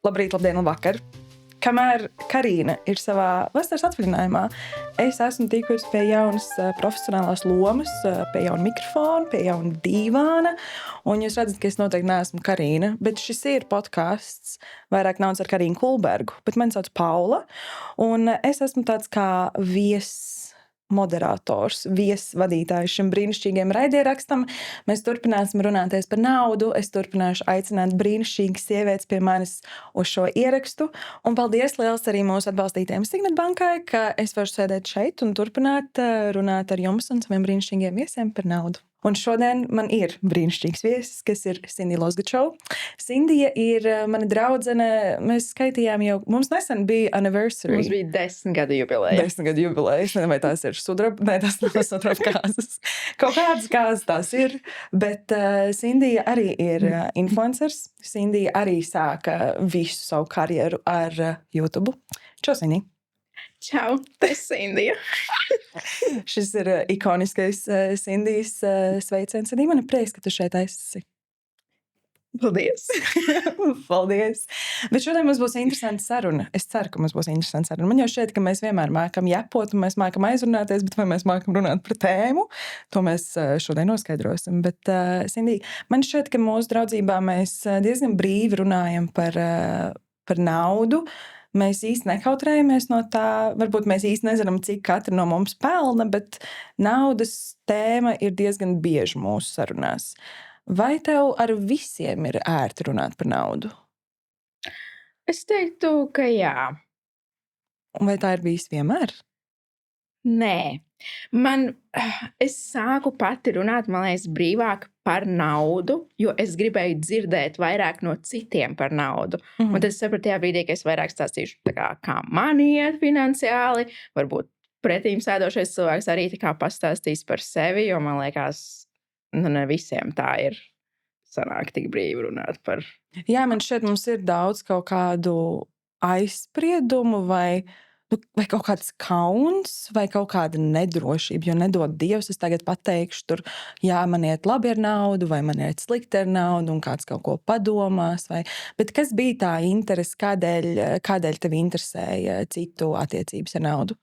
Labrīt, labdien, labvakar! Kamēr Karīna ir savā vasaras atvaļinājumā, es esmu tikusi pie jaunas profesionālās lomas, pie jauna mikrofona, pie jauna dīvāna. Un jūs redzat, ka es noteikti neesmu Karīna, bet šis ir podcasts Vairāk naudas ar Karīnu Kulbergu. Bet mani sauc Paula, un es esmu tāds kā moderators, viesvadītājs šim brīnišķīgiem raidierakstam. Mēs turpināsim runāties par naudu. Es turpināšu aicināt brīnišķīgas sievietes pie manis uz šo ierakstu. Un paldies liels arī mūsu atbalstītājiem Signet bankai, ka es varu sēdēt šeit un turpināt runāt ar jums un saviem brīnišķīgiem viesiem par naudu. Un šodien man ir brīnišķīgs viesis, kas ir Sindija Lozgačova. Sindija ir mana draudzene. Mēs skaitījām jau, mums nesen bija anniversary. Mums bija 10 gadu jubileja. 10 gadu jubileja. Es nezinu, vai tās ir sudraba, ne, tās nav sudraba kāzas. Kaut kādas kāzas tās ir, bet Sindija arī ir influencers. Sindija arī sāka visu savu karjeru ar YouTube. Čau, Sindija! Čau, tas ir Sindija. Šis ir ikoniskais Sindijas sveiciens. Arī man ir prieks, ka tu šeit esi. Paldies! Paldies! Bet šodien mums būs interesanta saruna. Es ceru, ka mums būs interesanta saruna. Man jau šķiet, ka mēs vienmēr mākam jepot un mēs mākam aizrunāties, bet vai mēs mākam runāt par tēmu, to mēs šodien noskaidrosim. Bet, Sindija, man šķiet, ka mūsu draudzībā mēs diezgan brīvi runājam par naudu. Mēs īsti nekautrējamies no tā. Varbūt mēs īsti nezinām, cik katra no mums pelna, bet naudas tēma ir diezgan bieži mūsu sarunās. Vai tev ar visiem ir ērti runāt par naudu? Es teiktu, ka jā. Un vai tā ir bijis vienmēr? Nē. Es sāku pati runāt, man liekas, brīvāk par naudu, jo es gribēju dzirdēt vairāk no citiem par naudu. Un tad es sapratu tajā brīdī, ka es vairāk stāstīšu kā man iet finansiāli. Varbūt pretīm sēdošais cilvēks arī pastāstīs par sevi, jo man liekas, ne visiem tā ir sanāk tik brīvi runāt par. Jā, man šķiet, mums ir daudz kaut kādu aizspriedumu vai kaut kāds kauns, vai kaut kāda nedrošība, jo nedod Dievs, es tagad pateikšu tur, jā, man iet labi ar naudu, vai man iet slikti ar naudu, un kāds kaut ko padomās, bet kas bija tā interese, kādēļ tev interesēja citu attiecības ar naudu?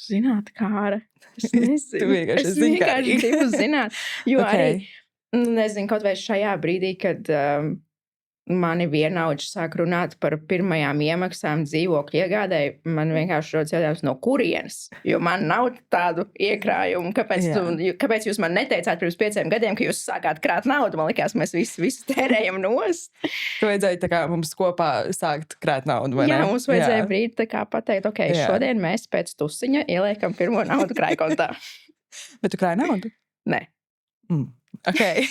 Zināt, Kāra. Es nezinu. Tu vienkārši es vienkārši gribu zināt, jo arī, nezinu, kaut vai šajā brīdī, kad mani vienaudži sāk runāt par pirmajām iemaksām dzīvokļu iegādēji, man vienkārši rodas jautājums, no kurienes, jo man nav tādu iekrājumu. Kāpēc jūs man neteicāt pirms 5 gadiem, ka jūs sākāt krāt naudu? Man likās, mēs visu tērējam nost. Tu vajadzēja mums kopā sākt krāt naudu, vai ne? Jā, mums vajadzēja brīdi pateikt, ok, šodien mēs pēc tusiņa ieliekam pirmo naudu krājkontā. Bet tu krāji naudu? Nē. Okay.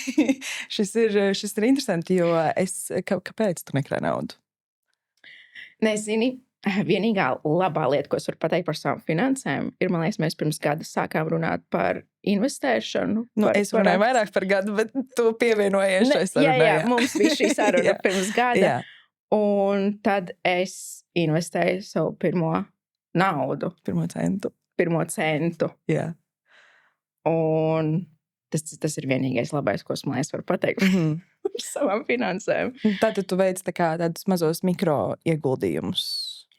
šis ir interesanti, jo kāpēc tu nekrāji naudu? Nezini, vienīgā labā lieta, ko es varu pateikt par savām finansēm, ir, man liekas, mēs pirms gada sākām runāt par investēšanu. Es runāju vairāk par gadu, bet tu pievienojies šai sarunai. Jā, mums bija šī saruna pirms gada. Un tad es investēju savu pirmo naudu. Pirmo centu. Jā. Un tas ir vienīgais labais, ko es varu pateikt par savām finansēm. Tātad tu veic tādus mazos mikro ieguldījumus.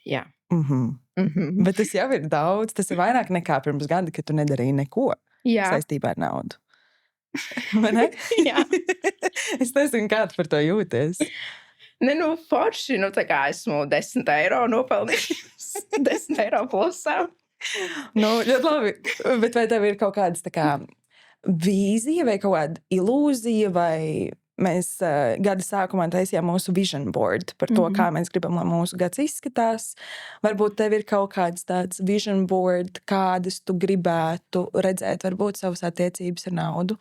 Jā. Bet tas jau ir daudz. Tas ir vairāk nekā pirms gada, kad tu nedarīji neko saistībā ar naudu. Vai ne? Jā. Es nezinu, kā tu par to jūties. Forši, esmu 10 eiro nopelnījis. 10 eiro plusā. Ļoti labi. Bet vai tev ir kaut kādas vīzija vai kaut kāda ilūzija, vai mēs gada sākumā taisījām mūsu vision board par to, kā mēs gribam, lai mūsu gads izskatās. Varbūt tev ir kaut kāds tāds vision board, kādas tu gribētu redzēt, varbūt savas attiecības ar naudu.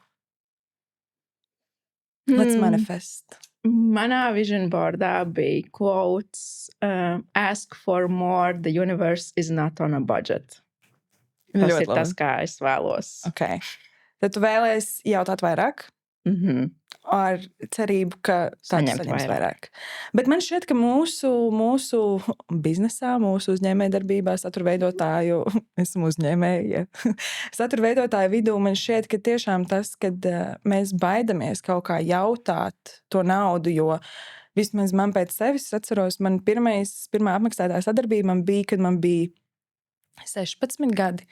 Let's manifest. Manā vision boardā bija quotes, ask for more, the universe is not on a budget. Tas ir tas, kā es vēlos. Okay. Tad tu vēlies jautāt vairāk? Ar cerību, ka saņems vairāk. Bet man šķiet, ka mūsu biznesā, mūsu uzņēmējdarbībā, saturveidotāju, esmu uzņēmēja, saturveidotāju vidū, man šķiet, ka tiešām tas, kad mēs baidamies kaut kā jautāt to naudu, jo vismaz man pēc sevis atceros, man pirmā apmaksātā sadarbība man bija, kad man bija 16 gadi.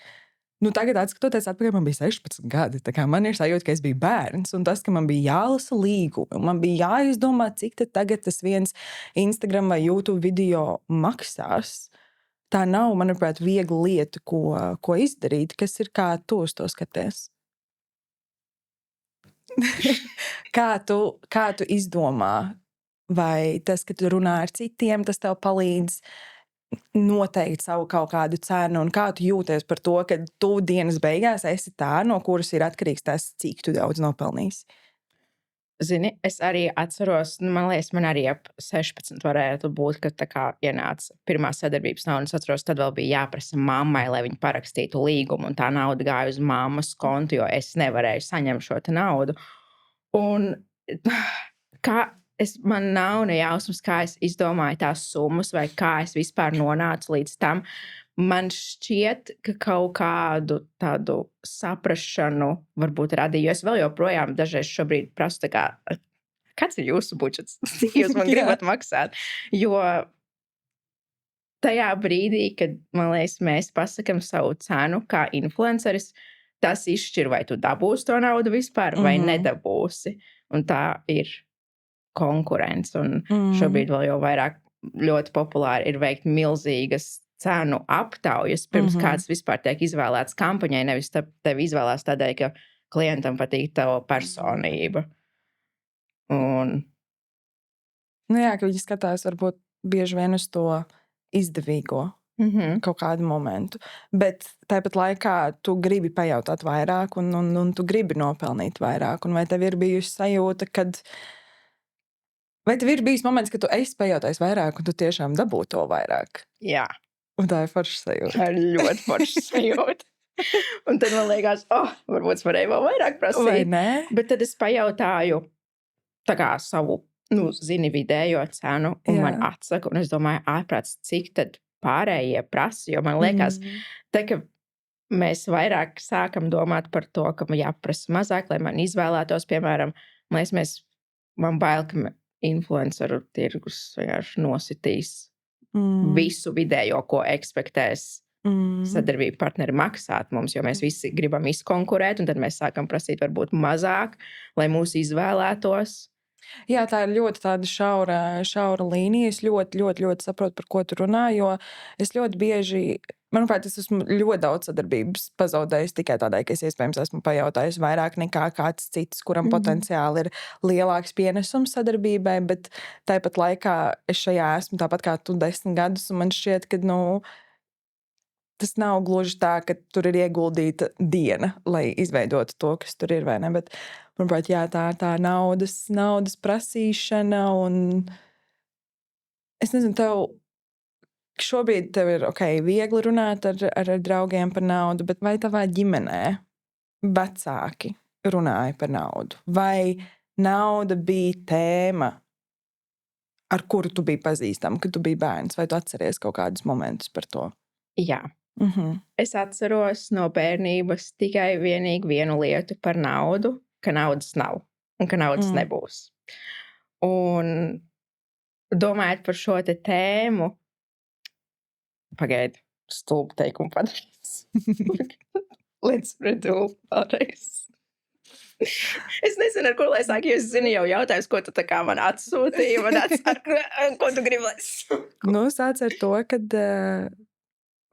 Nu, tagad, skatoties atpakaļ, man bija 16 gadi. Tā kā man ir sajūta, ka es biju bērns, un tas, ka man bija jālasa līgumi, man bija jāizdomā, cik tagad tas viens Instagram vai YouTube video maksās. Tā nav, manuprāt, viegla lieta, ko izdarīt. Kas ir, kā tu uz to skaties? kā tu izdomā? Vai tas, ka tu runā ar citiem, tas tev palīdz noteikt savu kaut kādu cenu, un kā tu jūties par to, ka tu dienas beigās esi tā, no kuras ir atkarīgs tas, cik tu daudz nopelnīsi? Zini, es arī atceros, man liekas, man arī ap 16 varētu būt, kad tā kā ienāca pirmā sadarbības nauda. Es atceros, tad vēl bija jāprasa mammai, lai viņa parakstītu līgumu, un tā nauda gāja uz mammas kontu, jo es nevarēju saņemt šo naudu. Un man nav ne jausmas, kā es izdomāju tās summas, vai kā es vispār nonācu līdz tam. Man šķiet, ka kaut kādu tādu saprašanu varbūt radīju. Es vēl joprojām dažreiz šobrīd prasu, tā kā, kāds ir jūsu budžets? Cik jūs man gribat maksāt? Jo tajā brīdī, kad, man liekas, mēs pasakam savu cenu kā influenceris, tas izšķir, vai tu dabūsi to naudu vispār, vai nedabūsi. Un tā ir konkurence. Un šobrīd vēl jau vairāk ļoti populāri ir veikt milzīgas cenu aptaujas, pirms kāds vispār tiek izvēlēts kampaņai, nevis tevi izvēlās tādēļ, ka klientam patīk tava personība. Un... Nu jā, ka viņi skatās varbūt bieži vien uz to izdevīgo kaut kādu momentu. Bet tāpat laikā tu gribi pajautāt vairāk un tu gribi nopelnīt vairāk. Un vai tev ir bijusi sajūta, vai tev ir bijis moments, ka tu esi pajautājis vairāk un tu tiešām dabū to vairāk? Jā. Un tā ir forša sajūta. Tā ir ļoti forša sajūta. Un tad man liekas, varbūt es varēju vēl vairāk prasīt. Vai ne? Bet tad es pajautāju tā kā savu, zini, vidējo cenu, un man atsaka, un es domāju, ārprāts, cik tad pārējie prasa, jo man liekas, ka mēs vairāk sākam domāt par to, ka man jāprasa mazāk, lai man izvēlētos, piemēram, man bail, ka influenceru tirgus vienkārši nositīs visu vidējo, ko ekspektēs sadarbību partneri maksāt mums, jo mēs visi gribam izkonkurēt, un tad mēs sākam prasīt varbūt mazāk, lai mūs izvēlētos. Jā, tā ir ļoti tāda šaura līnija. Es ļoti saprotu, par ko tu runā, jo es ļoti bieži, manuprāt, es esmu ļoti daudz sadarbības pazaudējis tikai tādēļ, ka es iespējams esmu pajautājis vairāk nekā kāds cits, kuram potenciāli ir lielāks pienesums sadarbībai, bet tāpat laikā es šajā esmu tāpat kā tu 10 gadus, un man šķiet, ka, tas nav gluži tā, ka tur ir ieguldīta diena, lai izveidotu to, kas tur ir, vai ne, bet manuprāt, jā, tā naudas prasīšana, un es nezinu, šobrīd tev ir viegli runāt ar draugiem par naudu, bet vai tavā ģimenē vecāki runāja par naudu? Vai nauda bija tēma, ar kuru tu biji pazīstama, kad tu biji bērns? Vai tu atceries kaut kādus momentus par to? Jā. Es atceros no bērnības tikai vienīgi vienu lietu par naudu, ka naudas nav un ka naudas nebūs. Un domājot par šo tēmu, pagaidi, stulbu teikumu padarīs. Let's redo vēlreiz. Es nezinu, ar ko lai sāk, jo es zinu jau jautājums, ko tu tā kā man atsūtīji, ko tu gribi, lai sāku. Sāc ar to, kad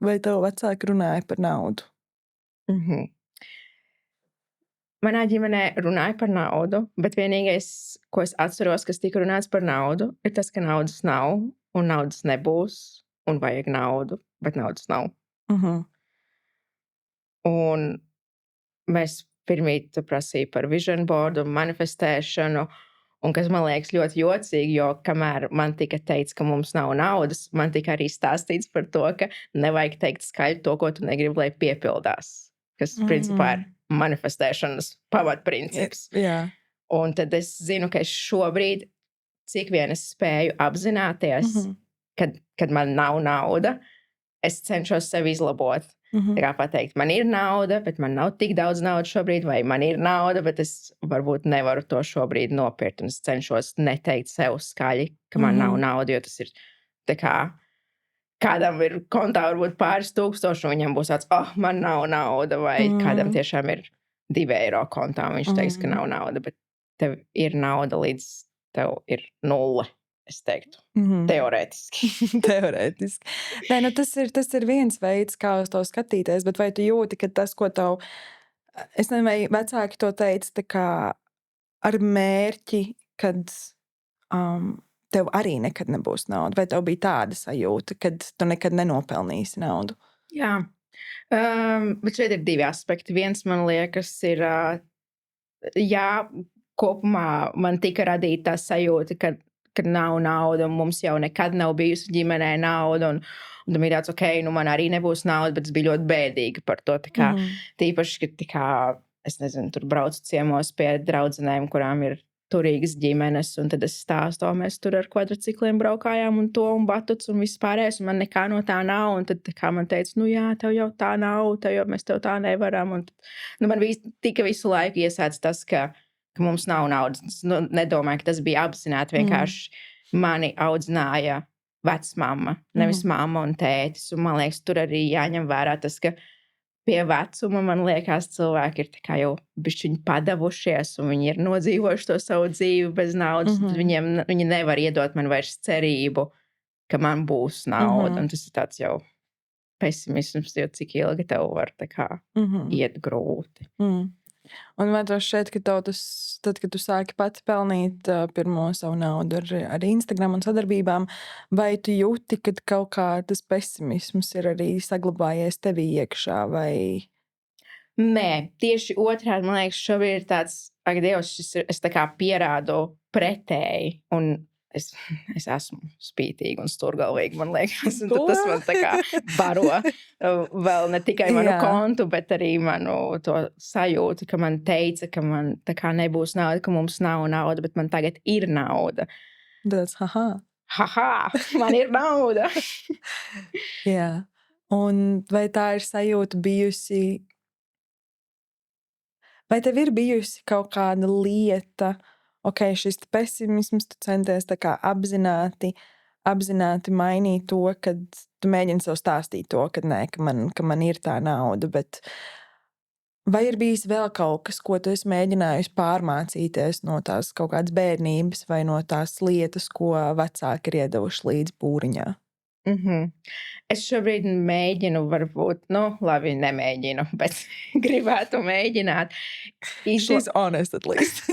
vai tev vecāki runāja par naudu? Manā ģimenē runāja par naudu, bet vienīgais, ko es atceros, kas tika runāts par naudu, ir tas, ka naudas nav un naudas nebūs un vajag naudu, bet naudas nav. Un mēs pirmīt prasīja par vision boardu, manifestēšanu, un kas man liekas ļoti jocīgi, jo kamēr man tika teikts, ka mums nav naudas, man tika arī stāstīts par to, ka nevajag teikt skaļi to, ko tu negribi, lai piepildās. Kas principā ir manifestēšanas pamatprincips. Jā. Un tad es zinu, ka es šobrīd, cik vien es spēju apzināties, kad man nav nauda, es cenšos sevi izlabot. Tā kā pateikt, man ir nauda, bet man nav tik daudz naudas šobrīd, vai man ir nauda, bet es varbūt nevaru to šobrīd nopirkt. Un es cenšos neteikt sev skaļi, ka man nav nauda, jo tas ir tā kā kādam ir kontā varbūt pāris tūkstoši, un viņam būs tāds, man nav nauda, vai kādam tiešām ir 2 eiro kontā, un viņš teiks, ka nav nauda, bet tev ir nauda līdz tev ir 0. Es teiktu, teorētiski. Teorētiski. Nē, nu tas ir viens veids, kā uz to skatīties, bet vai tu jūti, ka tas, ko tev, es nezinu, vai vecāki to teica tā kā ar mērķi, kad tev arī nekad nebūs nauda, vai tev bija tāda sajūta, kad tu nekad nenopelnīsi naudu? Jā, bet šeit ir 2 aspekti. Viens, man liekas, ir, jā, kopumā man tika radīta tā sajūta, ka nav nauda, un mums jau nekad nav bijusi ģimenē nauda, un tam ir tāds, nu man arī nebūs nauda, bet es biju ļoti bēdīga par to. Tā kā, tīpaši, ka tā kā, es nezinu, tur braucu ciemos pie draudzenēm, kurām ir turīgas ģimenes, un tad es stāstu, mēs tur ar kvadricikliem braukājām un to, un batuts, un viss pārējais, un man nekā no tā nav, un tad tā kā man teica, nu jā, tev jau tā nav, mēs tev tā nevaram, un man tika visu laiku iesāc tas, ka mums nav naudas. Es nedomāju, ka tas bija apzināti. Vienkārši mani audzināja vecmamma, nevis mamma un tētis. Un man liekas, tur arī jāņem vērā tas, ka pie vecuma, man liekas, cilvēki ir tā kā jau bišķiņi padavušies, un viņi ir nodzīvojuši to savu dzīvi bez naudas. Tad viņi nevar iedot man vairs cerību, ka man būs nauda. Un tas ir tāds jau pesimisms, jo cik ilgi tev var tā kā iet grūti. Un vai tas šeit, ka tev tas, tad, kad tu sāki pati pelnīt pirmo savu naudu ar Instagram un sadarbībām, vai tu jūti, ka kaut kā tas pesimisms ir arī saglabājies tevī iekšā, vai? Nē, tieši otrādi, man liekas, šobrīd ir tāds, ak, Dievs, es tā kā pierādu pretēji, un es esmu spītīga un stūrgalvīga, man liekas, un tas man tā kā baro vēl ne tikai manu kontu, bet arī manu to sajūtu, ka man teica, ka man tā kā nebūs nauda, ka mums nav nauda, bet man tagad ir nauda. Tas, man ir nauda. Jā, un vai tā ir sajūta bijusi, vai tev ir bijusi kaut kāda lieta, šis pesimisms, tu centies tā kā apzināti mainīt to, kad tu mēģini sev stāstīt to, ka nē, ka man ir tā nauda, bet vai ir bijis vēl kaut kas, ko tu esi mēģinājusi pārmācīties no tās kaut kādas bērnības vai no tās lietas, ko vecāki ir iedevuši līdz būriņā? Es šobrīd mēģinu, varbūt, labi, nemēģinu, bet gribētu mēģināt. She's honest at least.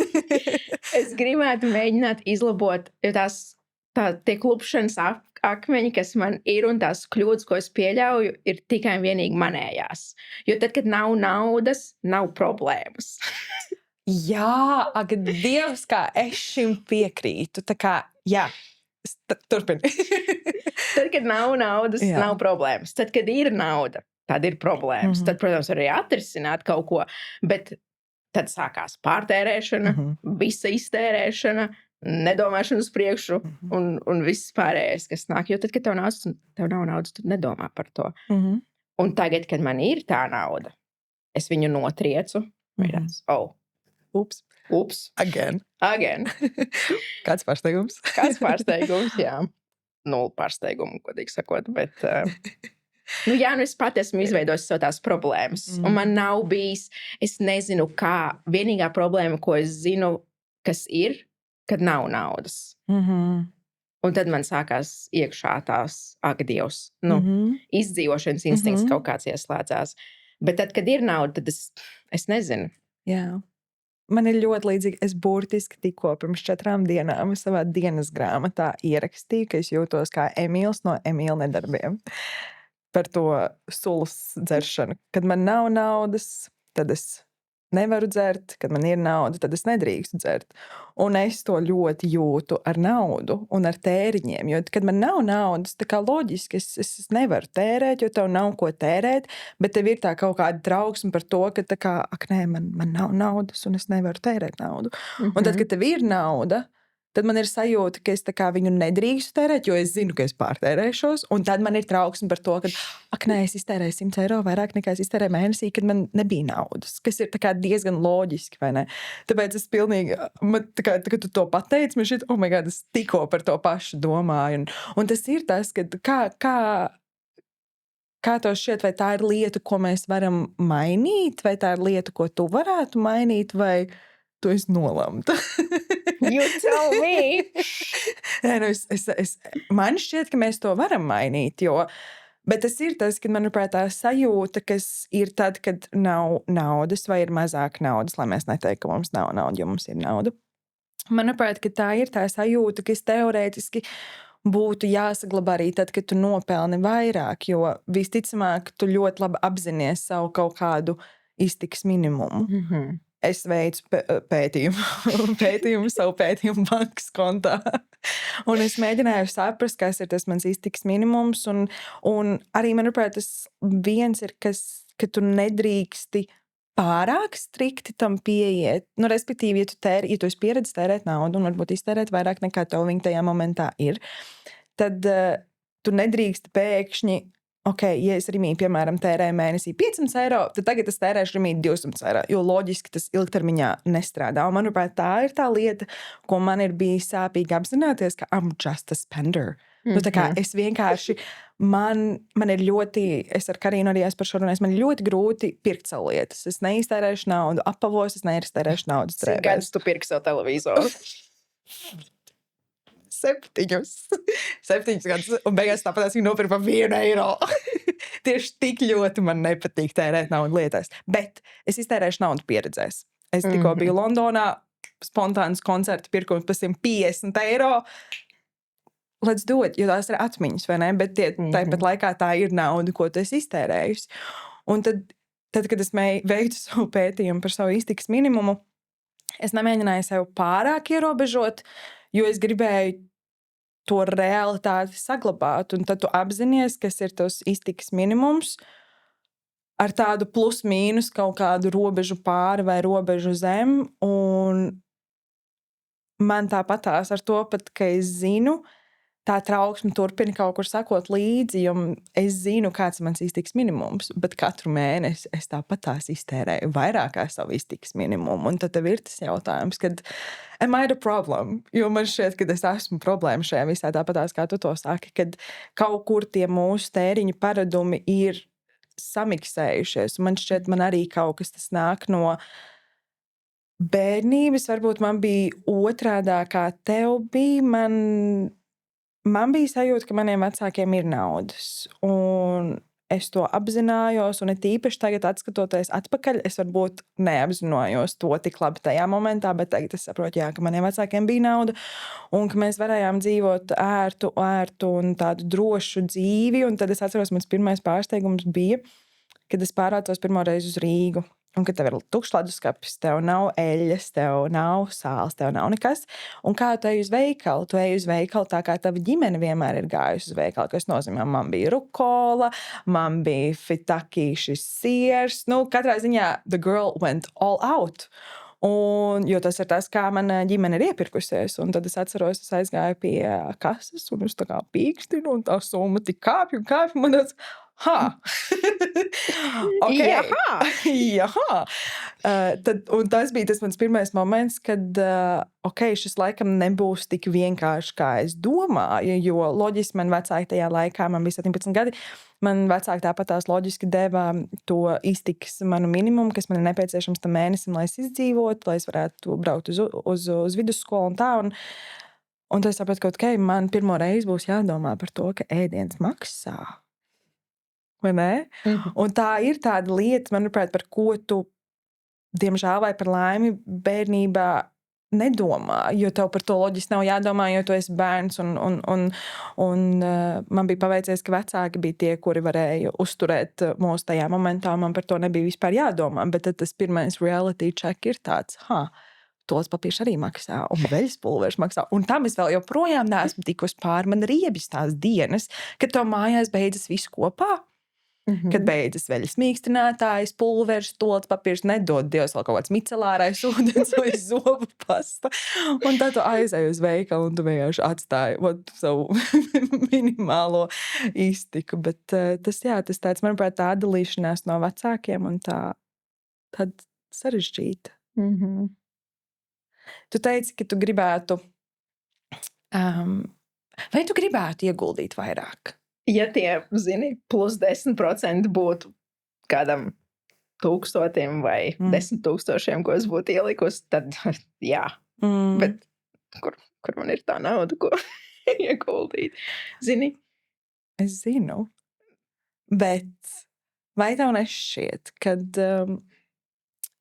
Es gribētu mēģināt izlabot, jo tie klupšanas akmeņi, kas man ir, un tās kļūdas, ko es pieļauju, ir tikai un vienīgi manējās. Jo tad, kad nav naudas, nav problēmas. Jā, ak, Dievs, kā es šim piekrītu. Tā kā, jā, turpini. Tad, kad nav naudas, nav problēmas. Tad, kad ir nauda, tad ir problēmas. Tad, protams, arī atrisināt kaut ko, bet tad sākās pārtērēšana, visa iztērēšana, nedomāšana uz priekšu un viss pārējais, kas nāk. Jo tad, kad tev nav naudas, tu nedomā par to. Un tagad, kad man ir tā nauda, es viņu notriecu. Ups. Again. Kāds pārsteigums? Jā. 0 pārsteigumu, godīgi sakot, bet es pati esmu izveidojis sev tās problēmas, un man nav bijis, es nezinu kā, vienīgā problēma, ko es zinu, kas ir, kad nav naudas. Un tad man sākās iekšā tās, ak, Dievs, izdzīvošanas instinkts kaut kāds ieslēdzās. Bet tad, kad ir nauda, tad es nezinu. Jā. Man ir ļoti līdzīgi, es burtiski tikko pirms 4 dienām savā dienas grāmatā ierakstīju, ka es jūtos kā Emīls no Emīla nedarbiem par to sulas dzeršanu. Kad man nav naudas, tad es nevaru dzert, kad man ir nauda, tad es nedrīkstu dzert. Un es to ļoti jūtu ar naudu un ar tēriņiem, jo kad man nav naudas, tā kā loģiski es nevaru tērēt, jo tev nav ko tērēt, bet tev ir tā kaut kāda trauksme par to, ka tā kā, ak nē, man nav naudas un es nevaru tērēt naudu. Un tad, kad tev ir nauda, tad man ir sajūta, ka es tā kā viņu nedrīkstu tērēt, jo es zinu, ka es pārtērēšos. Un tad man ir trauksme par to, ka, ak, nē, es iztērēju 100 eiro vairāk nekā es iztērēju mēnesī, kad man nebija naudas. Kas ir tā kā diezgan loģiski, vai ne? Tāpēc es pilnīgi, tā kā, kad tu to pateici, man šķiet, oh my God, es tikko par to pašu domāju. Un tas ir tas, ka kā tev šķiet, vai tā ir lieta, ko mēs varam mainīt, vai tā ir lieta, ko tu varētu mainīt, vai tu esi nolemta? You tell me! Nē, nu man šķiet, ka mēs to varam mainīt, bet tas ir tas, ka, manuprāt, tā sajūta, kas ir tad, kad nav naudas vai ir mazāk naudas, lai mēs neteiktu, ka mums nav nauda, jo mums ir nauda. Manuprāt, ka tā ir tā sajūta, kas teorētiski būtu jāsaglabā arī tad, kad tu nopelni vairāk, jo visticamāk, tu ļoti labi apzinies savu kaut kādu iztikas minimumu. Mhm. Es veicu savu pētījumu bankas kontā. Un es mēģināju saprast, kas ir tas mans iztikas minimums. Un arī, manuprāt, tas viens ir, ka tu nedrīksti pārāk strikti tam pieiet. Nu, respektīvi, ja tu esi pieredzējis tērēt naudu un varbūt iztērēt vairāk nekā tev viņa tajā momentā ir, tad tu nedrīksti pēkšņi, ok, ja es Rimī, piemēram, tērēju mēnesī 500 eiro, tad tagad es tērēšu Rimī 200 eiro, jo loģiski tas ilgtermiņā nestrādā. Un, manuprāt, tā ir tā lieta, ko man ir bijis sāpīgi apzināties, ka I'm just a spender. Nu, tā kā es vienkārši, man ir ļoti, es ar Karīnu arī esmu par šo runājis, man ir ļoti grūti pirkt savu lietas. Es neiztērēšu naudu apavos, es neiztērēšu naudas Cik gadus tu pirki savu televizoru? 7 gadus, un beigās tāpat viņa nopirka par 1 eiro. Tieši tik ļoti man nepatīk tērēt naudu lietās. Bet es iztērēšu naudu pieredzēs. Es tikko biju Londonā, spontāns koncertu pirkums par 150 eiro. Let's do it, jo tās ir atmiņas, vai ne? Bet tāpat laikā tā ir nauda, ko tu esi iztērējusi. Un tad, kad es veiktu savu pētījumu par savu iztikas minimumu, es nemēģināju sev pārāk ierobežot, jo es gribēju to realitāti saglabāt. Un tad tu apzinies, kas ir tas iztikas minimums ar tādu plus mīnus kaut kādu robežu pāri vai robežu zem. Un man tāpatās ar to pat, ka es zinu, tā trauksme turpina kaut kur sakot līdzi, jo es zinu, kāds ir mans iztikas minimums, bet katru mēnesi es tāpatās iztērēju vairāk kā savu iztikas minimumu. Un tad tev ir tas jautājums, kad am I the problem? Jo man šķiet, ka es esmu problēma šajā visā tāpatās, kā tu to saki, kad kaut kur tie mūsu tēriņu paradumi ir samiksējušies. Man šķiet, man arī kaut kas tas nāk no bērnības. Varbūt man bija otrādā, kā tev bija. Man bija sajūta, ka maniem vecākiem ir naudas, un es to apzinājos, un it īpaši tagad, atskatoties atpakaļ, es varbūt neapzinājos to tik labi tajā momentā, bet tagad es saprotu, jā, ka maniem vecākiem bija nauda, un ka mēs varējām dzīvot ērtu un tādu drošu dzīvi, un tad es atceros, mans pirmais pārsteigums bija, kad es pārvācos pirmo reizi uz Rīgu. Un kad tev ir tukšs leduskapis, tev nav eļļas, tev nav sāls, tev nav nekas. Un kā tu ej uz veikalu? Tu ej uz veikalu tā, kā tava ģimene vienmēr ir gājusi uz veikalu, kas nozīmē, man bija rukola, man bija fitaki šis siers. Nu, katrā ziņā the girl went all out. Un, jo tas ir tas, kā mana ģimene ir iepirkusies. Un tad es atceros, es aizgāju pie kases, un es tā kā pīkstinu, un tā summa tik kāpju, man tāds, okay. Jaha. Un tas bija tas mans pirmais moments, kad šis laikam nebūs tik vienkārši, kā es domāju, jo loģiski man vecāki tajā laikā, man bija 17 gadi, man vecāki tāpatās loģiski deva to iztikas manu minimumu, kas man ir nepieciešams tam mēnesim, lai es izdzīvotu, lai es varētu braukt uz vidusskolu un tā. Un tad es sapratu, ka man pirmo reizi būs jādomā par to, ka ēdiens maksā. Vai ne? Un tā ir tāda lieta, manuprāt, par ko tu, diemžēl vai par laimi, bērnībā nedomā, jo tev par to loģiski nav jādomā, jo tu esi bērns, un man bija paveicies, ka vecāki bija tie, kuri varēja uzturēt mūs tajā momentā, man par to nebija vispār jādomā, bet tad tas pirmais reality check ir tāds, tos papīrs arī maksā, un veļas pulveris maksā, un tam es vēl joprojām neesmu tikus pāri, man riebjas tās dienas, kad tev mājās beidzas visu kopā. Kad beidzas veļas mīkstinātājs, pulveris, tolts papīrs, nedod Dievs vēl kaut kāds micelārais ūdens vai zobu pasta. Un tad tu aizēji uz veikalu un tu vienkārši atstāji savu minimālo iztiku. Bet tas tāds, manuprāt, tā atdalīšanās no vecākiem un tāda sarežģīta. Tu teici, ka tu gribētu, vai tu gribētu ieguldīt vairāk? Ja tie, zini, plus 10% būtu kādam 1000 vai 10 000, ko es būtu ielikusi, tad jā. Bet kur man ir tā nauda, ko ieguldīt? Zini? Es zinu. Bet vai tev nešķiet, kad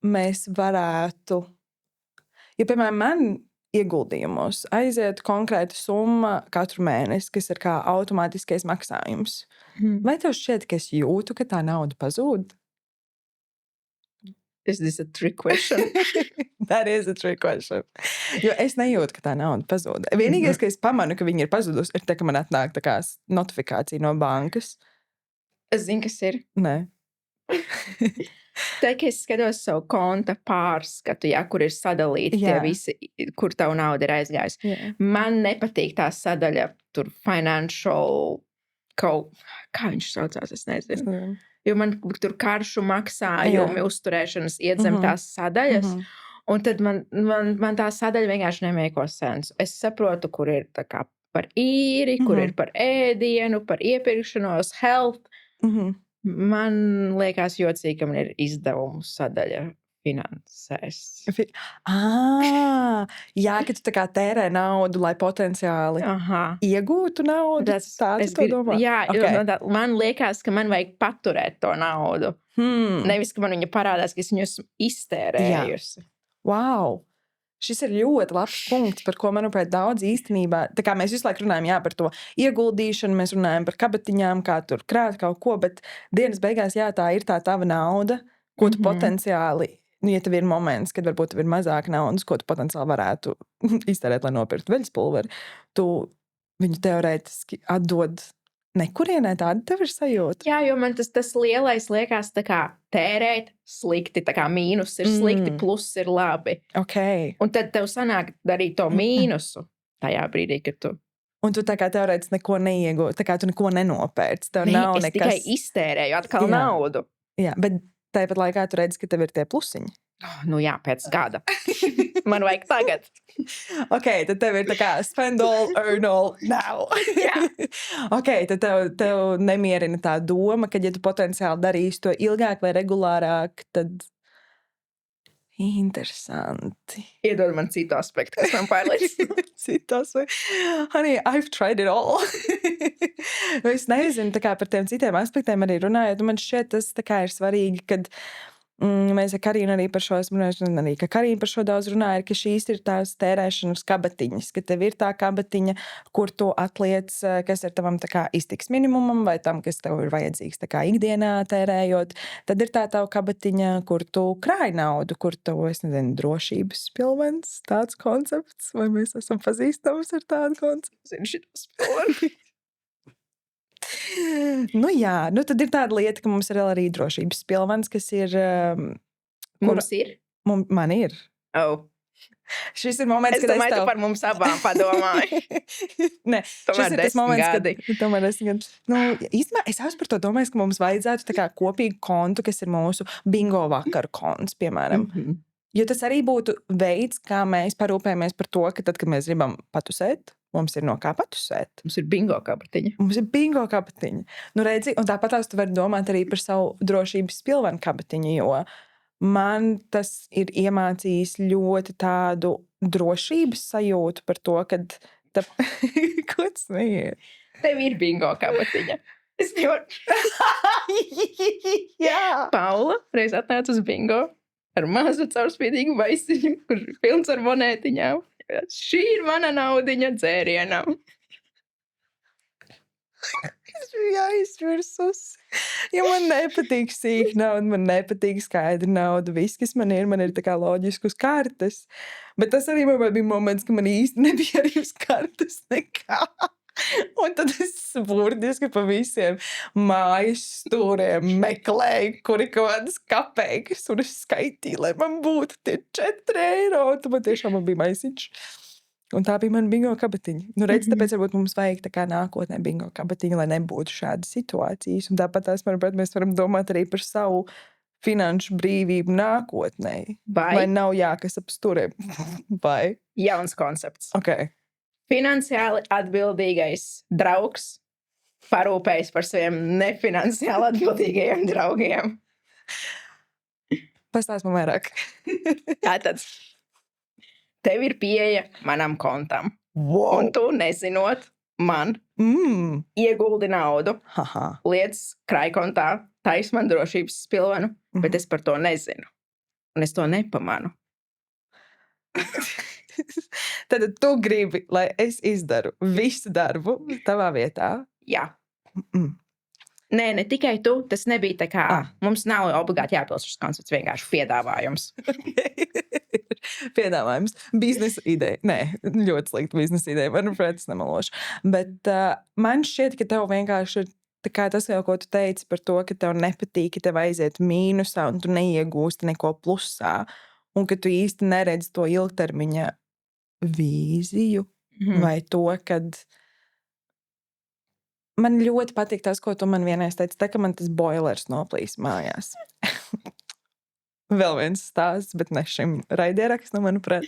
mēs varētu, ja, piemēram, man ieguldījumos aiziet konkrēta summa katru mēnesi, kas ir kā automātiskais maksājums. Vai tev šķiet, ka es jūtu, ka tā nauda pazūd? Is this a trick question? That is a trick question. Jo es nejūtu, ka tā nauda pazūd. Vienīgais, ka es pamanu, ka viņa ir pazudusi, ir tā, ka man atnāk tā kā notifikācija no bankas. Es zinu, kas ir. Nē. Tā, ka es skatos savu konta pārskatu, kur ir sadalīti tie visi, kur tavu naudu ir aizgājis. Man nepatīk tā sadaļa, tur financial, kā viņš saucās, es nezinu. Jo man tur karšu maksājumi, uzturēšanas iedzem tās sadaļas, un tad man tā sadaļa vienkārši nemieko sensu. Es saprotu, kur ir tā kā par īri, kur ir par ēdienu, par iepirkšanos, health. Man liekas jocīgi, ka man ir izdevumu sadaļa finansēs. Jā, ka tu tā kā tērē naudu, lai potenciāli iegūtu naudu. Tādu to domā? Jā, man liekas, ka man vajag paturēt to naudu. Nevis, ka man viņa parādās, ka es viņu esmu iztērējusi. Wow! Šis ir ļoti labs punkts, par ko, manuprāt, daudz īstenībā, tā kā mēs visu laiku runājam, par to ieguldīšanu, mēs runājam par kabatiņām, kā tur krāt kaut ko, bet dienas beigās, tā ir tā tava nauda, ko tu potenciāli, ja tev ir moments, kad varbūt tev ir mazāk naudas, ko tu potenciāli varētu iztērēt, lai nopirktu veļas pulveri, tu viņu teorētiski atdod nekurienē, tāda tev ir sajūta. Jā, jo man tas lielais liekas tā kā tērēt slikti, tā kā mīnus ir slikti, plus ir labi. Okay. Un tad tev sanāk darīt to mīnusu tajā brīdī, kad tu... Un tu tā kā teorētiski neko neiegūti, tā kā tu neko nenopērci. Tev nav nekas... Es tikai iztērēju atkal naudu. Jā, bet tāpat laikā tu redzi, ka tev ir tie plusiņi. Nu jā, pēc gada. Man vajag tagad. Ok, tad tev ir tā kā spend all, earn all, now. Ok, tad tev nemierina tā doma, ka ja tu potenciāli darīsi to ilgāk vai regulārāk, tad interesanti. Iedod man citu aspektu, kas man pārliecina. Citu aspektu. Honey, I've tried it all. Es nezinu, tā kā par tiem citiem aspektiem arī runājot, man šķiet tas tā kā ir svarīgi, kad mēs ar Karīnu arī par šo esmu runājuši, un arī, ka Karīna par šo daudz runāja, ka šīs ir tās tērēšanas kabatiņas, ka tev ir tā kabatiņa, kur tu atliec, kas ir tavam tā kā iztiks minimumam, vai tam, kas tev ir vajadzīgs tā kā ikdienā tērējot. Tad ir tā tava kabatiņa, kur tu krāj naudu, kur tu, es nezinu, drošības pilvens, tāds koncepts, vai mēs esam pazīstams ar tādu konceptu? Zinu šitos pilveni. Nu jā, nu tad ir tāda lieta, ka mums ir arī drošības pilvens, kas ir... Mums ir? Man ir. Oh. Šis ir moments, kad es domāju, tu par mums abām padomāju. Nē, šis ir tas moments, kad... Tomēr 10 gadi. Nu, īstenībā es esmu par to domājis, ka mums vajadzētu tā kā kopīgu kontu, kas ir mūsu bingo vakaru konts, piemēram. Jo tas arī būtu veids, kā mēs parūpējamies par to, ka tad, kad mēs gribam patusēt, mums ir no kā patusēt. Mums ir bingo kabatiņa. Mums ir bingo kabatiņa. Nu, redzi, un tāpat tās tu vari domāt arī par savu drošības pilvenu kabatiņu, jo man tas ir iemācījis ļoti tādu drošības sajūtu par to, kad... Ko tas neiet? Tev ir bingo kabatiņa. Es ļoti... Jā. Paula reiz atnāca uz bingo ar mazu caurspīdīgu vaisiņu, kurš ir pilns ar monētiņām. Šī ir mana naudiņa dzērienam. Es biju jāizvirsus. Ja man nepatīk sīk nauda, man nepatīk skaidra nauda. Viss, kas man ir tā kā loģiski uz kartes. Bet tas arī man bija moments, ka man īsti nebija arī uz kartes nekā. Un tad es burtiski pa visiem mājas stūriem meklēju, kur ir kaut kādas kapeikas, un es skaitīju, lai man būtu tie 4 eiro, un tu man tiešām bija maisiņš. Un tā bija mana bingo kabatiņa. Nu, redz, tāpēc varbūt mums vajag tā kā nākotnē bingo kabatiņa, lai nebūtu šādas situācijas. Un tāpat tās, manuprāt, mēs varam domāt arī par savu finanšu brīvību nākotnē. Vai nav jākas ap stūriem? Vai? Jauns koncepts. Okay. Finansiāli atbildīgais draugs parūpējas par saviem nefinanciāli atbildīgajiem draugiem. Pastāst man vairāk. Tātad tev ir pieeja manam kontam. Wow. Un tu nezinot man ieguldi naudu, liec krājkontā, tais man drošības spilvenu, bet es par to nezinu. Un es to nepamanu. Tad tu gribi, lai es izdaru visu darbu tavā vietā? Jā. Nē, ne tikai tu, tas nebija tā kā, mums nav obligāti jāpilst šis koncepts, vienkārši piedāvājums. Piedāvājums. Biznesa ideja. Nē, ļoti slikta biznesa ideja, manuprāt, es nemelošu. Bet man šķiet, ka tev vienkārši ir tā kā tas jau, ko tu teici par to, ka tev nepatīk, ka tev aiziet mīnusā un tu neiegūsti neko plusā, un ka tu īsti neredzi to ilgtermiņa vīziju vai to, kad man ļoti patīk tas, ko tu man vienreiz teici, tā, ka man tas boilers noplīs mājās. Vēl viens stāsts, bet ne šim raidierakstam, manuprāt.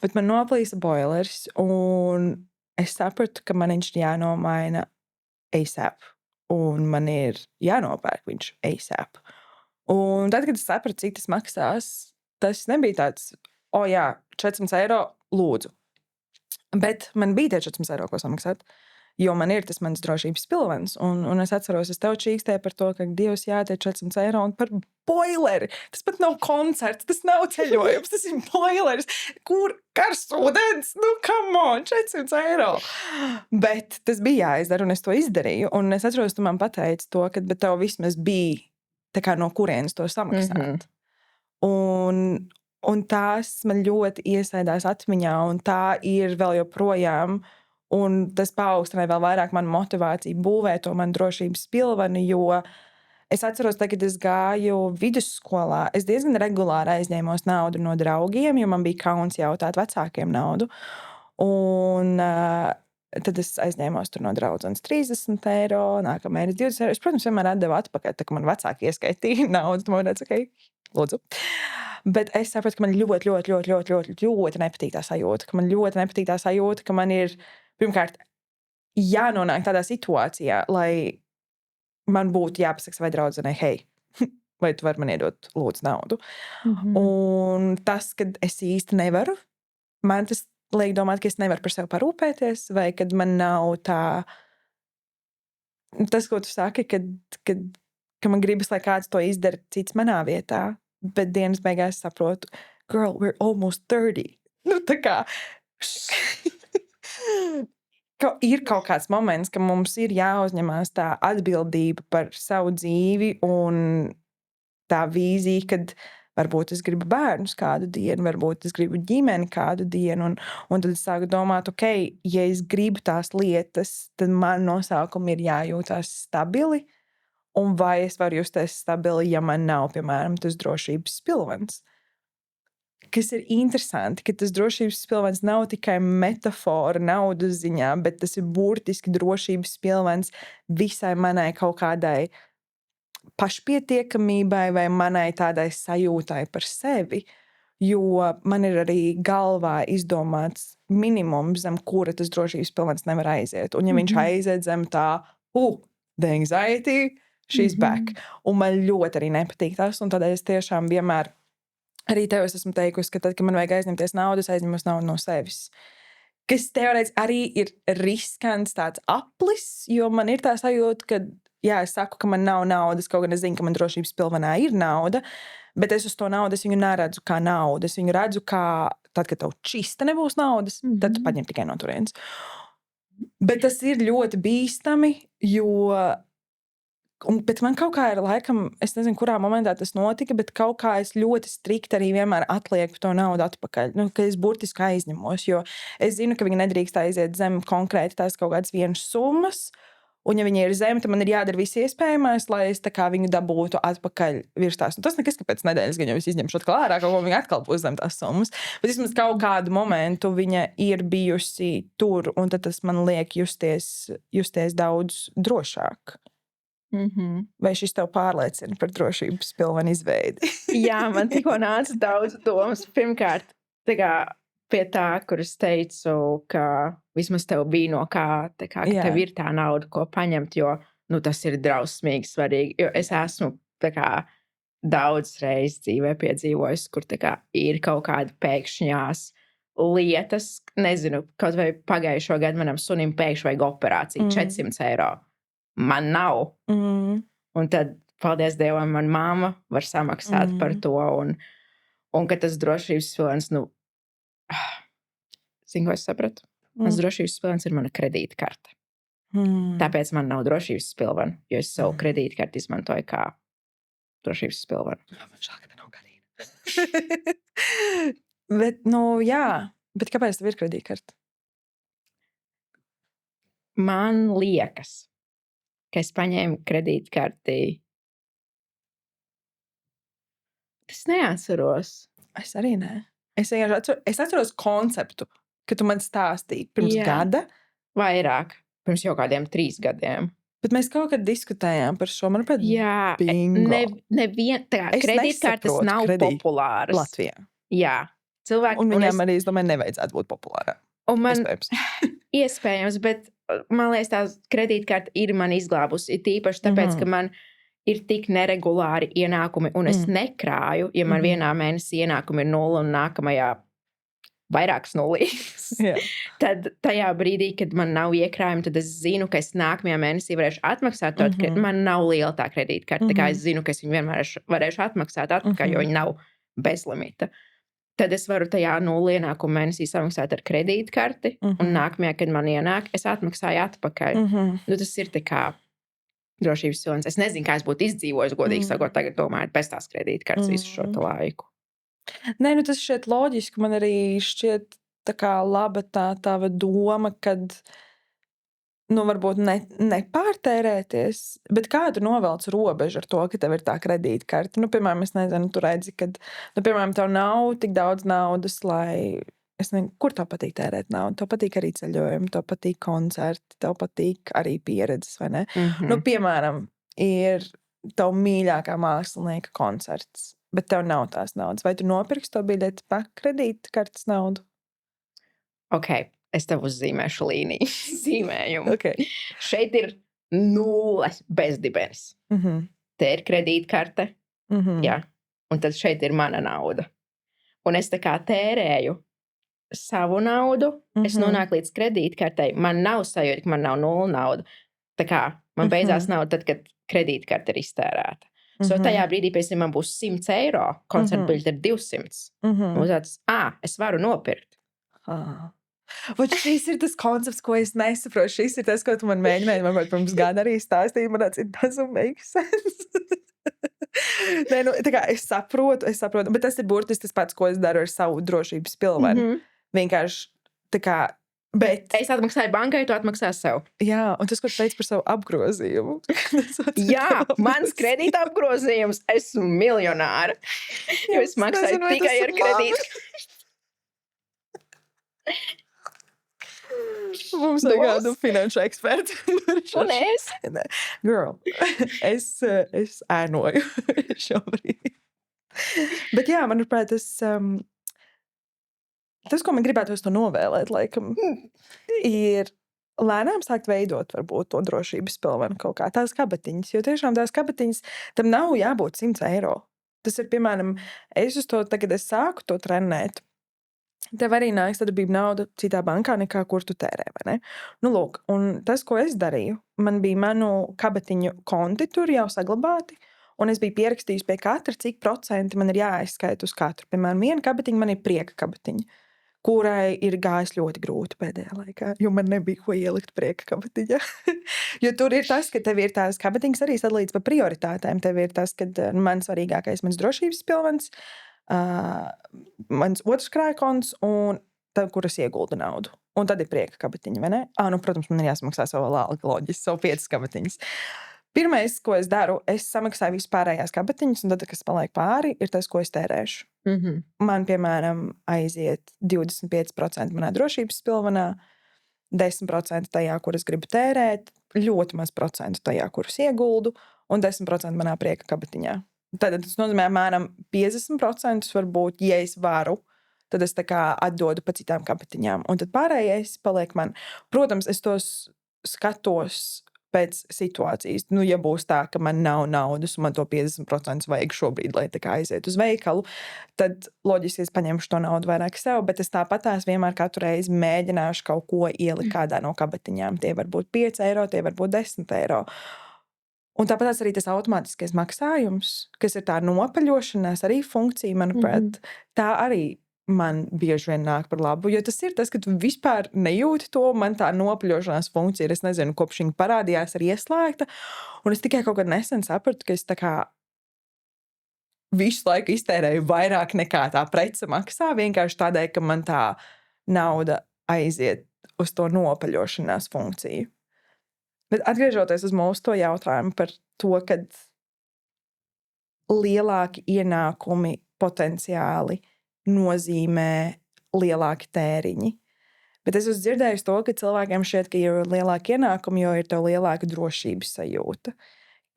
Bet man noplīsa boilers, un es sapratu, ka man viņš jānomaina ASAP. Un man ir jānopērk viņš ASAP. Un tad, kad es sapratu, cik tas maksās, tas nebija tāds, jā, 400 eiro, lūdzu. Bet man bija tie 400 eiro, ko samaksāt. Jo man ir tas mans drošības pilvens, un es atceros, es tev čīkstēju par to, ka Dievs jātie 400 eiro un par boileri. Tas pat nav koncerts, tas nav ceļojums, tas ir boileris. Kur karsts ūdens? Nu, come on, 400 eiro. Bet tas bija jāizdara, un es to izdarīju. Un es atceros, tu man pateici to, ka bet tev vismaz bija tā kā no kurienes to samaksāt. Un tās man ļoti iesēdās atmiņā, un tā ir vēl joprojām. Un tas paaugstināja vēl vairāk manu motivāciju būvēt to manu drošības pilvenu, jo es atceros, kad es gāju vidusskolā, es diezgan regulāri aizņēmos naudu no draugiem, jo man bija kauns jautāt vecākiem naudu. Un tad es aizņēmos tur no draudzenes 30 eiro, nākamais 20 eiro. Es, protams, vienmēr atdevu atpakaļ, tā ka man vecāki ieskaitīja naudu. Man teica, lūdzu. Bet es sapratu, ka man ļoti nepatīk tā sajūta. Ka man ļoti nepatīk tā sajūta, ka man ir pirmkārt jānonāk tādā situācijā, lai man būtu jāpasaka savai draudzenei, hei, vai tu vari man iedot lūdzu naudu. Un tas, kad es īsti nevaru, man tas liek domāt, ka es nevaru par sevi parūpēties, vai kad man nav tā, tas, ko tu saki, ka man gribas, lai kāds to izdara cits manā vietā, bet dienas beigās saprotu, girl, we're almost 30. Nu, tā kā ir kaut kāds moments, ka mums ir jāuzņemās tā atbildība par savu dzīvi un tā vīzija, kad varbūt es gribu bērnus kādu dienu, varbūt es gribu ģimeni kādu dienu, un tad es sāku domāt, ja es gribu tās lietas, tad man nosaukumi ir jājūtās stabili, un vai es varu justies stabili, ja man nav, piemēram, tas drošības pilvens. Kas ir interesanti, ka tas drošības pilvens nav tikai metafora naudas ziņā, bet tas ir burtiski drošības pilvens visai manai kaut kādai pašpietiekamībai vai manai tādai sajūtai par sevi, jo man ir arī galvā izdomāts minimums, zem kura tas drošības pilvens nevar aiziet. Un ja viņš aiziet zem tā, the anxiety, she's back. Un man ļoti arī nepatīk tas, un tādēļ es tiešām vienmēr arī tev es esmu teikusi, ka tad, kad man vajag aizņemties naudu, es aizņemos naudu no sevis. Kas teorētiski arī ir riskants tāds aplis, jo man ir tā sajūta, ka, es saku, ka man nav naudas, kaut gan es zinu, ka man drošības pilvenā ir nauda, bet es uz to naudu es viņu neredzu kā naudu. Es viņu redzu kā tad, kad tev čista nebūs naudas, tad tu paņem tikai no turienes. Bet tas ir ļoti bīstami, jo bet man kaut kā ir laikam, es nezinu, kurā momentā tas notika, bet kaut kā es ļoti strikti arī vienmēr atlieku to naudu atpakaļ. Ka es burtiski aizņemos, jo es zinu, ka viņi nedrīkst aiziet zem konkrēti tās kaut kādas vienas summas, Un, ja viņa ir zem, tad man ir jādara viss iespējamais, lai es tā kā viņu dabūtu atpakaļ virs tās. Un tas nekas, ka pēc nedēļas gan jau es izņemšu atkal ārā, kaut ko viņa atkal būs zem tās summas. Bet vismaz kaut kādu momentu viņa ir bijusi tur, un tad tas man liek justies daudz drošāk. Vai šis tev pārliecina par drošības pilvenu izveidi? Jā, man tikko nāca daudz domas. Pirmkārt, tā kā pie tā, kur es teicu, ka vismaz tev bija no kā ka tev ir tā nauda, ko paņemt, jo tas ir drausmīgi svarīgi. Jo es esmu tā kā daudz reizes dzīvē piedzīvojis, kur tā kā ir kaut kāda pēkšņās lietas, nezinu, kaut vai pagājušo gadu manam sunim pēkšņi vajag operāciju, 400 eiro. Man nav. Un tad, paldies Dievam, man mamma var samaksāt par to. Un ka tas drošības pilvens, zinu, ko es sapratu? Mans drošības pilvens ir mana kredītkarte. Tāpēc man nav drošības pilvena, jo es savu kredītkarti izmantoju kā drošības pilvenu. Man žēl, ka te nav Karina. Bet, jā. Bet kāpēc tev ir kredītkarte? Man liekas, ka es paņēmu kredītkarti. Es neatceros. Es arī ne. Es atceros konceptu, ka tu man stāstīji pirms gada. Vairāk. Pirms jau kādiem 3 gadiem. Bet mēs kaut kad diskutējām par šo, manuprāt, kredītkartes nav populāras. Latvijā. Jā. Cilvēki, un viņām arī, es domāju, nevajadzētu būt populārām. Iespējams, bet man liekas, tā kredītkarte ir man izglābusi. Ir tīpaši tāpēc, ka man ir tik neregulāri ienākumi, un es nekrāju, ja man vienā mēnesī ienākumi ir 0 un nākamajā vairākas nulītes. Tad tajā brīdī, kad man nav iekrājumi, tad es zinu, ka es nākamajā mēnesī varēšu atmaksāt to, man nav liela tā kredītkarte, tā kā es zinu, ka es viņu vienmēr varēšu atmaksāt atpakaļ, jo viņi nav bezlimita. Tad es varu tajā 0 ienākumu mēnesī samaksāt ar kredītkarti, un nākamajā, kad man ienāk, es atmaksāju atpakaļ. Tas ir tā kā drošības pilvens. Es nezinu, kā es būtu izdzīvojis, godīgi sakot, tagad domājot bez tās kredītkartes visu šo laiku. Nē, tas šķiet loģiski. Man arī šķiet tā kā laba tā tava doma, kad varbūt nepārtērēties, bet kādu novelc robežu ar to, ka tev ir tā kredītkarte? Piemēram, es nezinu, tu redzi, kad, piemēram, tev nav tik daudz naudas, lai, es nezinu, kur tev patīk tērēt naudu? Tev patīk arī ceļojumi, tev patīk koncerti, tev patīk arī pieredzes, vai ne? Piemēram, ir tev mīļākā mākslinieka koncerts, bet tev nav tās naudas. Vai tu nopirksi to biļeti pa kredītkartes naudu? Ok. Es tev uzzīmēšu līniju, zīmējumu. Okay. Šeit ir 0 bezdibenis. Te ir kredītkarte. Jā. Un tad šeit ir mana nauda. Un es tā kā tērēju savu naudu, es nonāku līdz kredītkartei. Man nav sajūta, ka man nav 0 nauda. Tā kā man beidzās nauda tad, kad kredītkarte ir iztērēta. So tajā brīdī pēc tam man būs 100 eiro, koncerta biļete ir 200. Un tāds, es varu nopirkt. Bet šis ir tas koncepts, ko es nesaprotu. Šis ir tas, ko tu man mēģināji, man pirms gada arī stāstīji. Man tāds, it doesn't make sense. Nē, tā kā es saprotu, bet tas ir burtiski tas pats, ko es daru ar savu drošības pilvenu. Vienkārši, tā kā, bet... Es atmaksāju bankai, tu atmaksā sev. Jā, un tas, ko tu teici par savu apgrozījumu. Jā, mans kredīta apgrozījums, esmu miljonāra. Jo es maksāju tikai ar kredītu. Mums ir kādu finanšu ekspertu. Un es? Girl, es ēnoju šobrīd. Bet jā, manuprāt, tas, ko man gribētos to novēlēt, laikam, ir lēnām sākt veidot varbūt to drošības pilvenu kaut kā tās kabatiņas. Jo tiešām tās kabatiņas, tam nav jābūt 100 eiro. Tas ir, piemēram, es sāku to trenēt. Tev arī nāk sadarbība nauda citā bankā nekā, kur tu tērē, vai ne? Lūk, un tas, ko es darīju, man bija manu kabatiņu konti tur jau saglabāti, un es biju pierakstījusi pie katra, cik procenti man ir jāaizskaita uz katru. Piemēram, viena kabatiņa man ir prieka kabatiņa, kurai ir gājis ļoti grūti pēdējā laikā, jo man nebija ko ielikt prieka kabatiņā. Jo tur ir tas, ka tev ir tās kabatiņas arī sadalīts pa prioritātēm. Tev ir tas, ka man svarīgākais mans drošības pilvens, mans otrs krājkonts un kuras iegulda naudu. Un tad ir prieka kabatiņa, vai ne? Protams, man ir jāsamaksā savu algu, loģiski, savu 5 kabatiņas. Pirmais, ko es daru, es samaksāju vispārējās kabatiņas, un tad, kas paliek pāri, ir tas, ko es tērēšu. Man, piemēram, aiziet 25% manā drošības pilvenā, 10% tajā, kuras gribu tērēt, ļoti maz procentu tajā, kuras ieguldu, un 10% manā prieka kabatiņā. Tad tas nozīmē, mēram 50% varbūt, ja es varu, tad es tā kā atdodu pa citām kabatiņām. Un tad pārējais paliek man. Protams, es tos skatos pēc situācijas. Ja būs tā, ka man nav naudas un man to 50% vajag šobrīd, lai tā kā aiziet uz veikalu, tad loģiski es paņemšu to naudu vairāk sev, bet es tāpatās vienmēr katru reizi mēģināšu kaut ko ielikt kādā no kabatiņām. Tie var būt 5 eiro, tie var būt 10 eiro. Un tāpēc arī tas automātiskais maksājums, kas ir tā nopaļošanās arī funkcija, manuprāt, tā arī man bieži vien nāk par labu, jo tas ir tas, ka tu vispār nejūti to, man tā nopaļošanās funkcija ir, es nezinu, kopš viņa parādījās, ir ieslēgta, un es tikai kaut kad nesen sapratu, ka es tā kā visu laiku iztērēju vairāk nekā tā prece maksā, vienkārši tādēļ, ka man tā nauda aiziet uz to nopaļošanās funkciju. Bet atgriežoties uz mūsu to jautājumu par to, kad lielāki ienākumi potenciāli nozīmē lielāki tēriņi. Bet es esmu dzirdējusi to, ka cilvēkiem šķiet, ka jo lielāki ienākumi, jo ir tev lielāka drošības sajūta.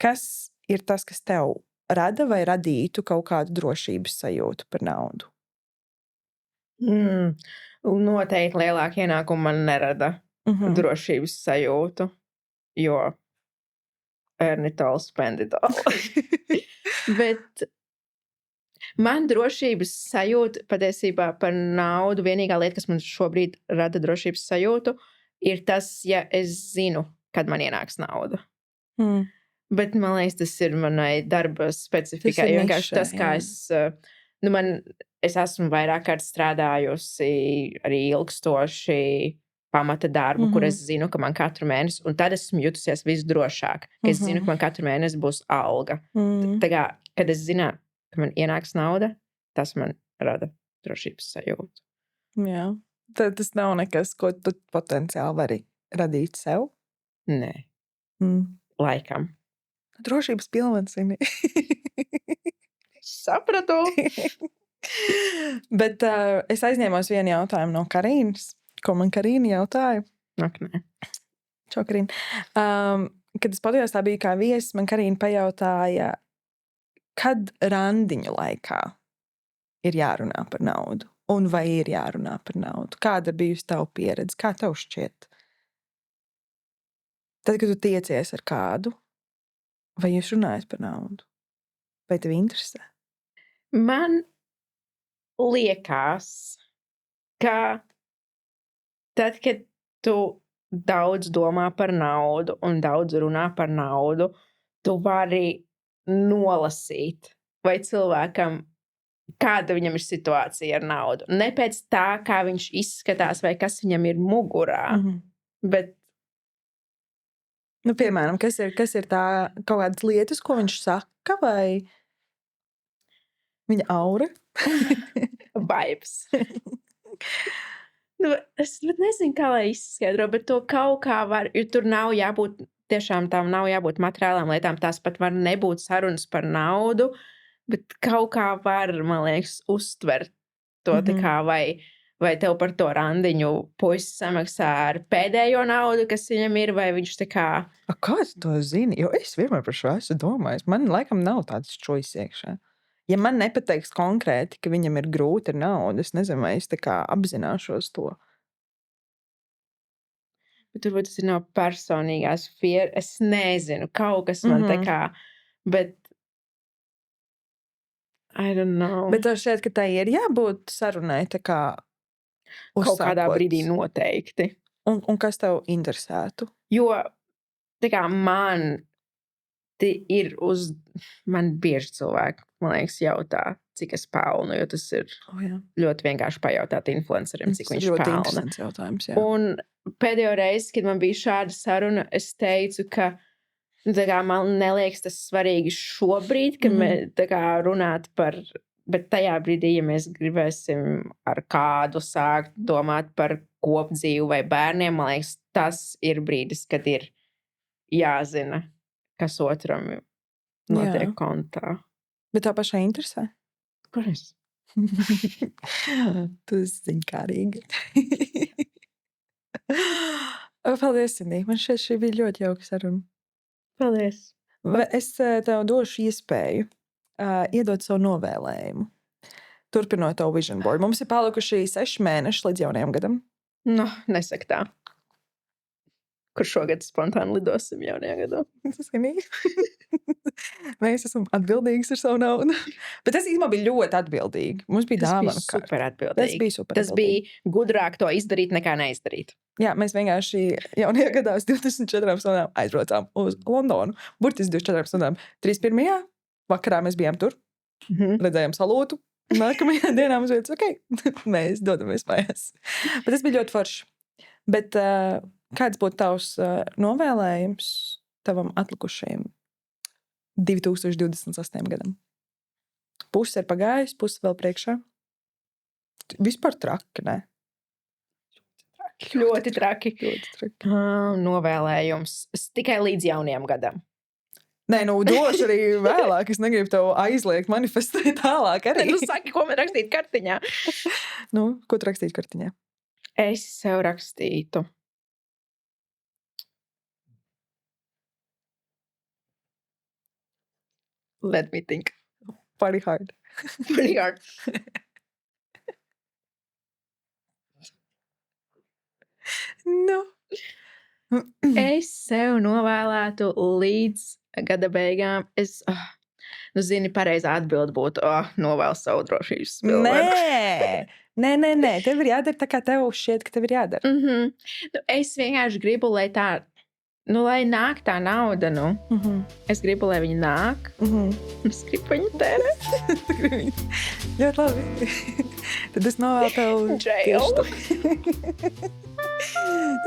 Kas ir tas, kas tev rada vai radītu kaut kādu drošības sajūtu par naudu? Noteikti lielāka ienākuma man nerada drošības sajūtu. Jo earn it all, spend it all. Bet man drošības sajūta patiesībā par naudu, vienīgā lieta, kas man šobrīd rada drošības sajūtu, ir tas, ja es zinu, kad man ienāks nauda. Bet man liekas, tas ir manai darba specifikai. Vienkārši tas, kā es esmu vairāk kārt strādājusi arī ilgstoši pamata darbu, kur es zinu, ka man katru mēnesi, un tad esmu jutusies visdrošāk, ka es zinu, ka man katru mēnesi būs alga. Tā kā, kad es zinu, ka man ienāks nauda, tas man rada drošības sajūtu. Jā. Tad tas nav nekas, ko tu potenciāli vari radīt sev? Nē. Laikam. Drošības pilvens, Ini. Sapratu. Bet es aizņēmos vienu jautājumu no Karīnas. Ko man Karīna jautāja? Ak, nē. Čo, Karīna? Kad es podījos tā biju kā viesis, man Karīna pajautāja, kad randiņu laikā ir jārunā par naudu? Un vai ir jārunā par naudu? Kāda ir bijusi tava pieredze? Kā tev šķiet? Tad, kad tu tiecies ar kādu, vai jūs runājat par naudu? Vai tev interesē? Man liekas, ka tad, kad tu daudz domā par naudu un daudz runā par naudu, tu vari nolasīt, vai cilvēkam, kāda viņam ir situācija ar naudu. Ne pēc tā, kā viņš izskatās, vai kas viņam ir mugurā, bet piemēram, kas ir tā kaut kādas lietas, ko viņš saka, vai viņa aura? Vibes. Es nezinu, kā lai izskaidro, bet to kaut kā var, jo tur nav jābūt, tiešām tām nav jābūt materiālām lietām, tās pat var nebūt sarunas par naudu, bet kaut kā var, man liekas, uztvert to, tā kā vai tev par to randiņu puisis samaksā ar pēdējo naudu, kas viņam ir, vai viņš tā kā... Kā tu to zini? Jo es vienmēr par šo esmu domājis. Man laikam nav tāds choice iekšā. Ja man nepateiks konkrēti, ka viņam ir grūti ar naudu, es nezinu, vai es tā kā apzināšos to. Bet turbūt tas ir no personīgās es nezinu, kaut kas man tā kā, bet I don't know. Bet tev šķiet, ka tai ir jābūt sarunai tā kā kaut kādā brīdī noteikti. Un kas tev interesētu? Jo tā kā man bieži cilvēki, man liekas, jautā, cik es pelnu, jo tas ir ļoti vienkārši pajautāt influencerim, cik viņš pelna. Ļoti interesants jautājums, jā. Un pēdējo reizi, kad man bija šāda saruna, es teicu, ka tā kā man neliekas tas svarīgi šobrīd, ka tā kā runāt par Bet tajā brīdī, ja mēs gribēsim ar kādu sākt domāt par kopdzīvi vai bērniem, man liekas, tas ir brīdis, kad ir jāzina, kas otram notiek kontā. Bet tā pašai interesē? Kuras? Tu esi ziņkārīgi. Paldies, Sindī. Man šī bija ļoti jauka saruna. Paldies. Es tev došu iespēju iedot savu novēlējumu. Turpinot tavu vision board. Mums ir palikuši 6 mēneši līdz jaunajam gadam. Nu, nesaka tā. Kur šogad spontāni lidosim jaunajā gadā? Tas skanīgi. Mēs esam atbildīgas ar savu naudu. Bet tas īstenībā bija ļoti atbildīgi. Mums bija dāvana kārta. Super atbildīgi. Tas bija super Tas bija gudrāk to izdarīt nekā neizdarīt. Jā, mēs vienkārši jaunajā gadā uz 24 stundām aizbraucām uz Londonu. Burtiski 24 stundām. 31. vakarā mēs bijām tur. Redzējām salūtu. Nākamajā dienā mums bija ok, mēs dodamies mājās. Bet tas bija ļoti forši. Bet kāds būtu tavs novēlējums tavam atlikušajam 2028. gadam? Puse ir pagājis, puse vēl priekšā. Vispār traki, ne? Ļoti traki. Ļoti traki. Novēlējums tikai līdz jaunajam gadam. Nē, nu došu arī vēlāk. Es negribu tev aizliegt manifestēt tālāk arī. Nu saki, ko man rakstīt kartiņā? Nu, ko tu rakstītu kartiņā? Es sev rakstītu. Let me think. Party hard. Pretty hard. Nu. Es sev novēlētu līdz gada beigām. Zini, pareizā atbilde būtu, novēlu savu drošības spilvenu. Nē. Tev ir jādara tā, kā tev šķiet, ka tev ir jādara. Es vienkārši gribu, lai tā, lai nāk tā nauda, Es gribu, lai viņa nāk. Es gribu viņu tērēt. Ļoti labi. Tad es novēlu tev Jail.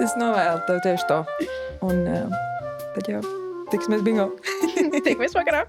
Es novēlu tev tieši to. Un tad jau tiksimies bingo. Tikamies vakarā.